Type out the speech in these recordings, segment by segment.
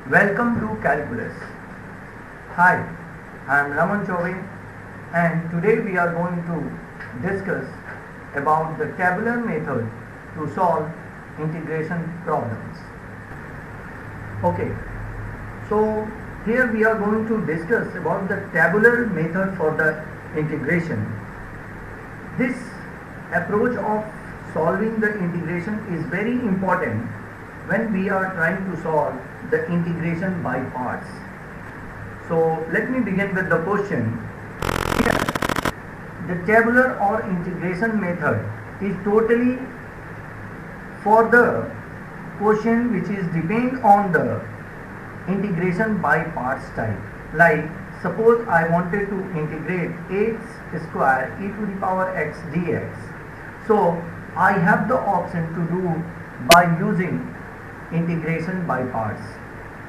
Welcome to Calculus. Hi, I am Raman Chauvin and today we are going to discuss about the tabular method to solve integration problems. Okay, so here we are going to discuss about the tabular method for the integration. This approach of solving the integration is very important when we are trying to solve the integration by parts. So let me begin with the question. Here, the tabular or integration method is totally for the question which is depend on the integration by parts type. Like suppose I wanted to integrate x square e to the power x dx. So I have the option to do by using integration by parts.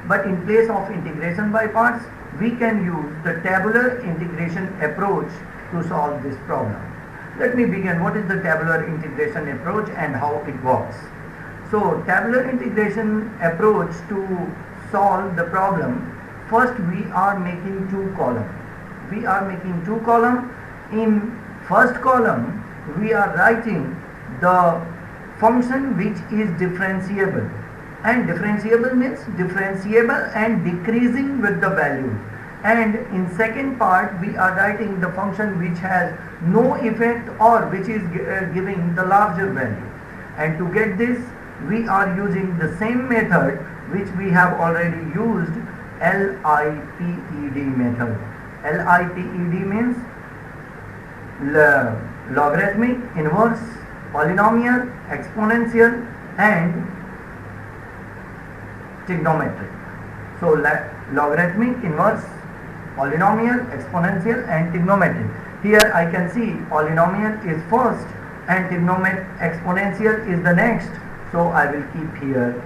But in place of integration by parts, we can use the tabular integration approach to solve this problem. Let me begin. What is the tabular integration approach and how it works? So tabular integration approach to solve the problem, first we are making two columns. We are making two columns. In first column, we are writing the function which is differentiable. And differentiable means differentiable and decreasing with the value. And in second part we are writing the function which has no effect or which is giving the larger value. And to get this we are using the same method which we have already used, LITED method. LITED means logarithmic, inverse, polynomial, exponential and trigonometric. So logarithmic, inverse, polynomial, exponential and trigonometric. Here I can see polynomial is first and exponential is the next. So I will keep here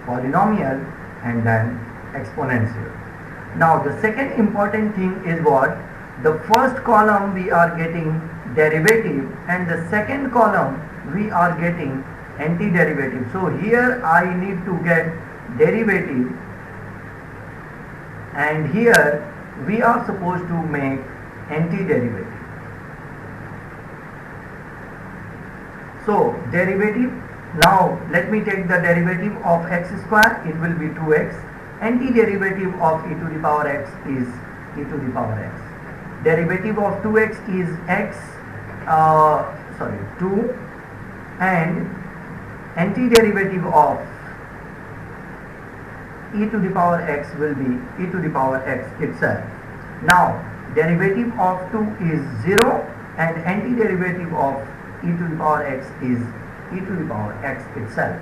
polynomial and then exponential. Now the second important thing is what? The first column we are getting derivative and the second column we are getting antiderivative. So here I need to get derivative and here we are supposed to make antiderivative. So derivative, now let me take the derivative of x square, it will be 2x. Antiderivative of e to the power x is e to the power x. Derivative of 2x is x, 2, and antiderivative of e to the power x will be e to the power x itself. Now derivative of 2 is 0 and antiderivative of e to the power x is e to the power x itself.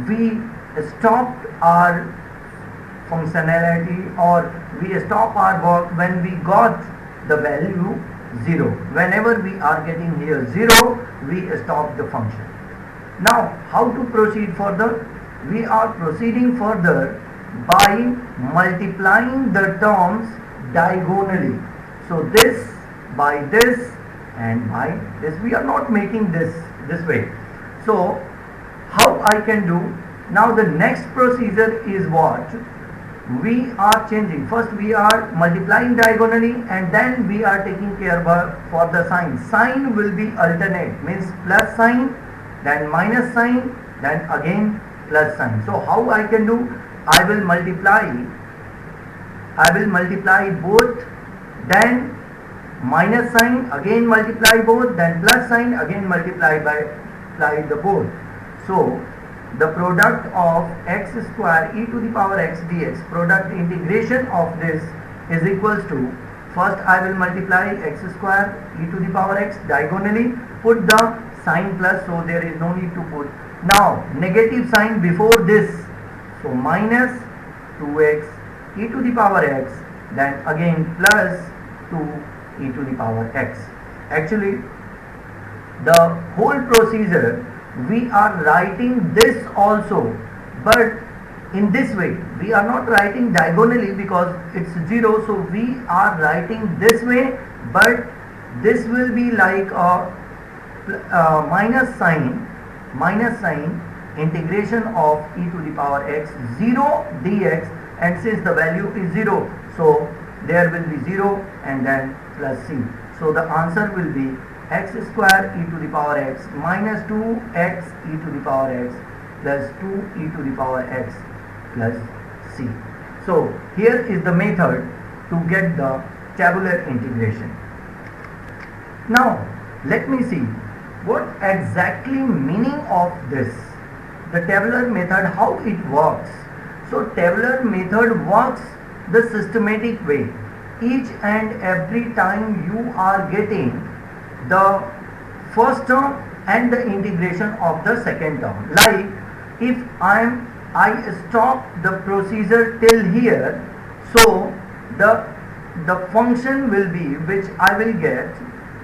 We stopped our functionality or we stop our work when we got the value 0. Whenever we are getting here 0, we stop the function. Now how to proceed further? We are proceeding further by multiplying the terms diagonally. So this by this and by this, we are not making this way. So how I can do? Now the next procedure is what? We are changing. First we are multiplying diagonally and then we are taking care for the sign. Sign will be alternate, means plus sign, then minus sign, then again plus sign. So how I can do? I will multiply both, then minus sign, again multiply both, then plus sign, again multiply the both. So the product of x square e to the power x dx, product integration of this is equals to, first I will multiply x square e to the power x diagonally, put the sign plus, so there is no need to put. Now negative sign before this, so minus 2x e to the power x, then again plus 2 e to the power x. Actually the whole procedure we are writing this also, but in this way we are not writing diagonally because it's 0, so we are writing this way, but this will be like a minus sign integration of e to the power x 0 dx, and since the value is 0, so there will be 0 and then plus c. So the answer will be x square e to the power x minus 2x e to the power x plus 2 e to the power x plus c. So here is the method to get the tabular integration. Now let me see what exactly meaning of this, the tabular method, how it works. So tabular method works the systematic way. Each and every time you are getting the first term and the integration of the second term. Like if I stop the procedure till here, so the function will be, which I will get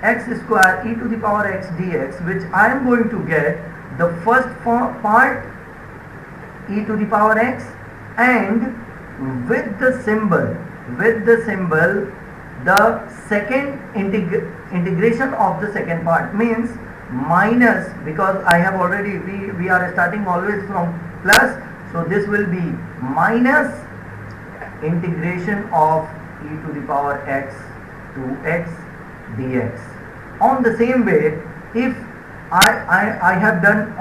x square e to the power x dx, which I am going to get the first part e to the power x, and with the symbol the second integration of the second part means minus, because I have already, we are starting always from plus, so this will be minus integration of e to the power x to x dx. On the same way, if I have done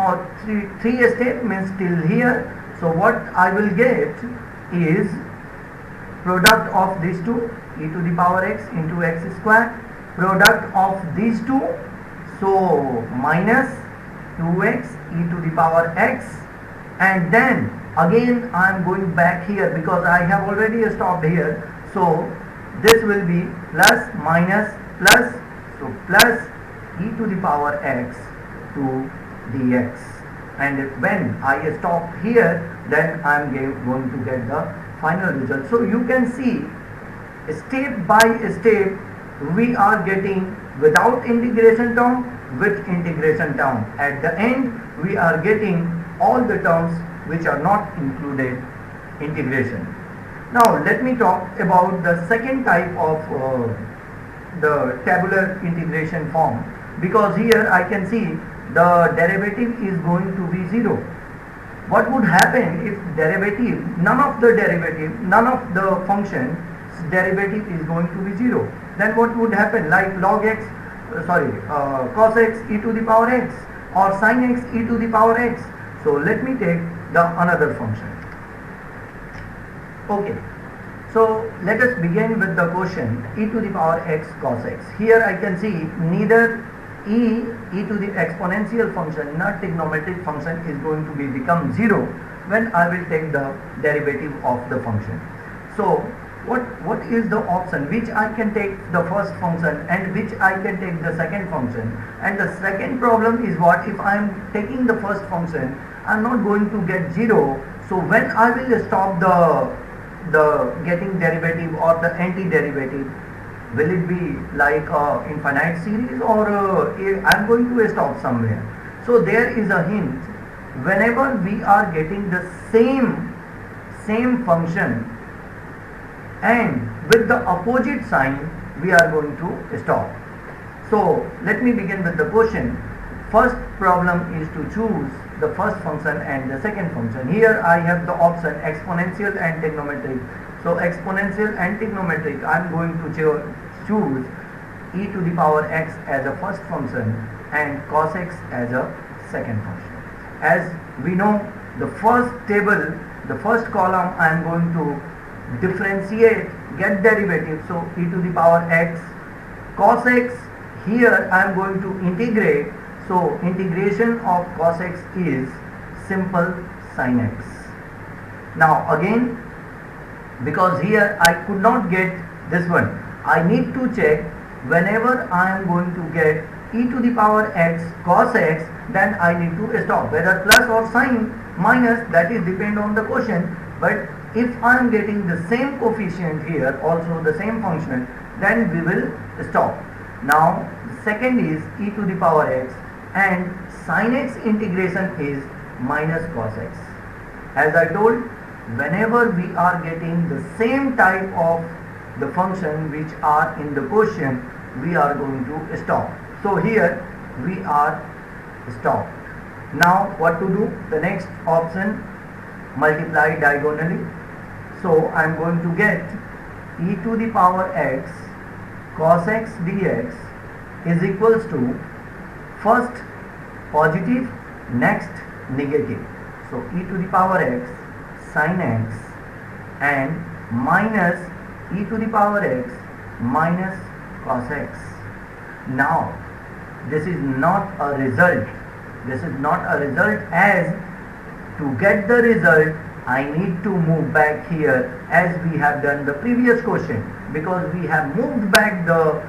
three statements till here, so what I will get is product of these two, e to the power x into x square, product of these two, so minus 2x e to the power x, and then again I am going back here because I have already stopped here, so this will be plus minus plus, so plus e to the power x to dx, and when I stop here, then I am going to get the final result. So you can see step by step we are getting without integration term, with integration term. At the end we are getting all the terms which are not included integration. Now let me talk about the second type of the tabular integration form, because here I can see the derivative is going to be 0. What would happen if derivative, none of the function derivative is going to be 0? Then what would happen, like log x, cos x e to the power x or sin x e to the power x. So let me take the another function. Okay, so let us begin with the question e to the power x cos x. Here I can see neither e to the exponential function nor trigonometric function is going to become 0 when I will take the derivative of the function. So what is the option which I can take the first function and which I can take the second function? And the second problem is, what if I am taking the first function, I am not going to get 0, so when I will stop the getting derivative or the antiderivative, will it be like infinite series, or I am going to stop somewhere? So there is a hint, whenever we are getting the same function and with the opposite sign, we are going to stop. So let me begin with the question. First problem is to choose the first function and the second function. Here I have the option exponential and trigonometric. So exponential and trigonometric, I am going to choose e to the power x as a first function and cos x as a second function. As we know, the first table, the first column, I am going to differentiate, get derivative, so e to the power x cos x. Here I am going to integrate, so integration of cos x is simple sin x. Now again, because here I could not get this one, I need to check whenever I am going to get e to the power x cos x, then I need to stop, whether plus or sin minus, that is depend on the question. But if I am getting the same coefficient here, also the same function, then we will stop. Now the second is e to the power x, and sin x integration is minus cos x. As I told, whenever we are getting the same type of the function which are in the question, we are going to stop. So here we are stopped. Now what to do? The next option, multiply diagonally. So I am going to get e to the power x cos x dx is equals to first positive, next negative. So e to the power x sin x and minus e to the power x minus cos x. Now this is not a result. This is not a result, as to get the result I need to move back here as we have done the previous question, because we have moved back the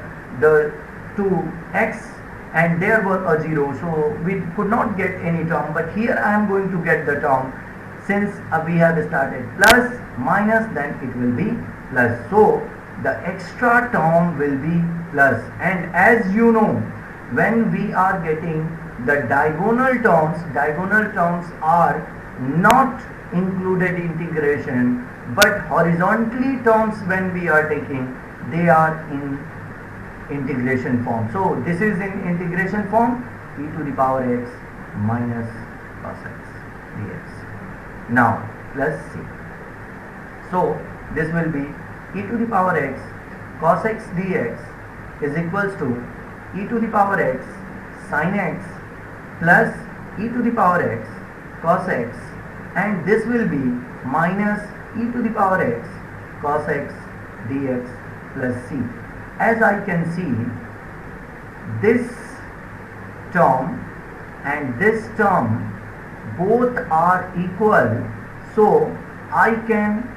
to x and there was a 0, so we could not get any term, but here I am going to get the term. Since we have started plus minus, then it will be plus, so the extra term will be plus. And as you know, when we are getting the diagonal terms are not included integration, but horizontally terms when we are taking, they are in integration form. So this is in integration form, e to the power x minus cos x dx. Now plus c. So this will be e to the power x cos x dx is equals to e to the power x sin x plus e to the power x cos x, and this will be minus e to the power x cos x dx plus c. As I can see, this term and this term both are equal, so I can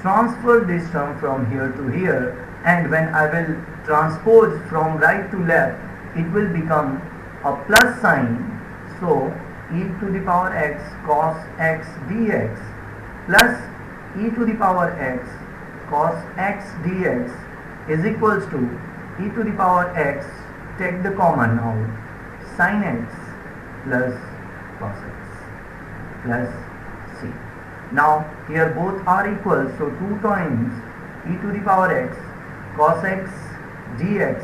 transfer this term from here to here, and when I will transpose from right to left, it will become a plus sign. So e to the power x cos x dx plus e to the power x cos x dx is equals to e to the power x, take the common out, sin x plus cos x plus c. Now here both are equal, so 2 times e to the power x cos x dx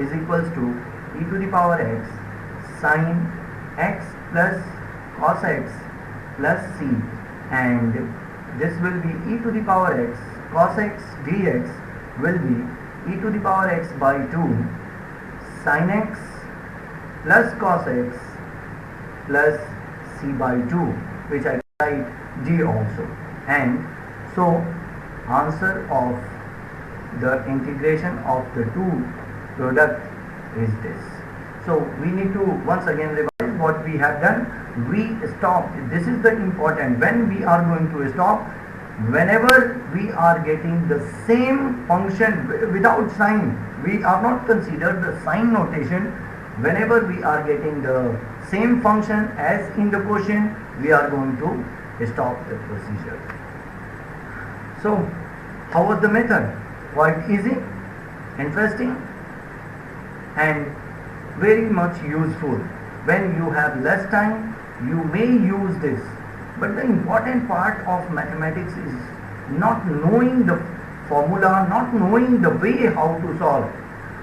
is equals to e to the power x sin x plus cos x plus c, and this will be e to the power x cos x dx will be e to the power x by 2 sin x plus cos x plus c by 2, which I write d also. And so answer of the integration of the two product is this. So we need to once again revise what we have done. We stopped. This is the important. When we are going to stop, whenever we are getting the same function without sign, we are not considered the sign notation. Whenever we are getting the same function as in the question, we are going to stop the procedure. So how was the method? Quite easy, interesting, and very much useful. When you have less time, you may use this. But the important part of mathematics is not knowing the formula, not knowing the way how to solve.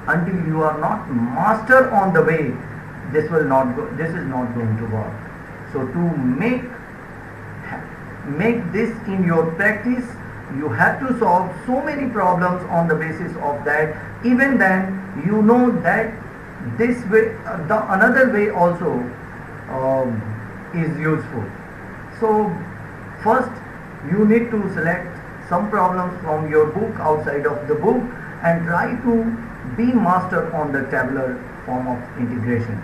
Until you are not master on the way, this is not going to work. So to make this in your practice, you have to solve so many problems on the basis of that. Even then, you know that this way, the another way also is useful. So first you need to select some problems from your book, outside of the book, and try to be master on the tabular form of integration.